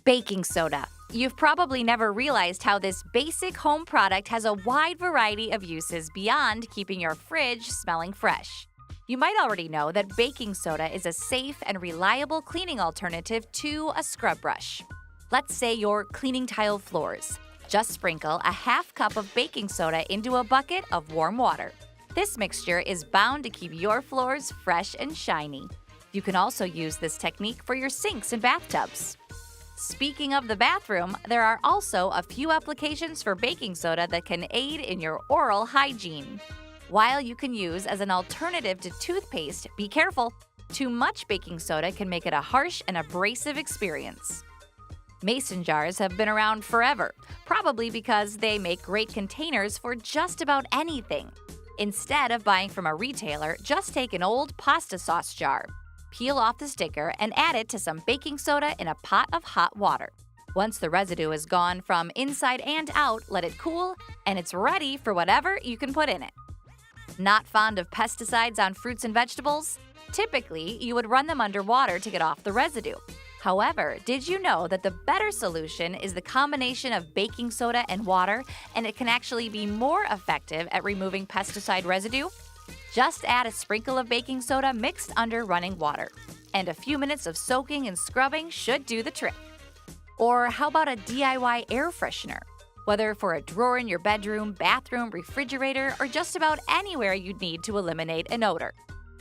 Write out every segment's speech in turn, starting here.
Baking soda. You've probably never realized how this basic home product has a wide variety of uses beyond keeping your fridge smelling fresh. You might already know that baking soda is a safe and reliable cleaning alternative to a scrub brush. Let's say you're cleaning tile floors. Just sprinkle a half cup of baking soda into a bucket of warm water. This mixture is bound to keep your floors fresh and shiny. You can also use this technique for your sinks and bathtubs. Speaking of the bathroom, there are also a few applications for baking soda that can aid in your oral hygiene. While you can use as an alternative to toothpaste, be careful. Too much baking soda can make it a harsh and abrasive experience. Mason jars have been around forever, probably because they make great containers for just about anything. Instead of buying from a retailer, just take an old pasta sauce jar. Peel off the sticker and add it to some baking soda in a pot of hot water. Once the residue is gone from inside and out, let it cool, and it's ready for whatever you can put in it. Not fond of pesticides on fruits and vegetables? Typically, you would run them under water to get off the residue. However, did you know that the better solution is the combination of baking soda and water, and it can actually be more effective at removing pesticide residue? Just add a sprinkle of baking soda mixed under running water, and a few minutes of soaking and scrubbing should do the trick. Or how about a DIY air freshener? Whether for a drawer in your bedroom, bathroom, refrigerator, or just about anywhere you'd need to eliminate an odor.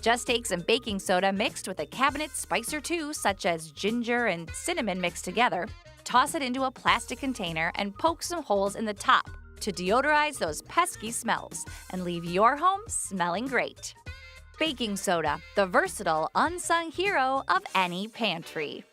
Just take some baking soda mixed with a cabinet spice or two, such as ginger and cinnamon mixed together, toss it into a plastic container, and poke some holes in the top to deodorize those pesky smells and leave your home smelling great. Baking soda, the versatile, unsung hero of any pantry.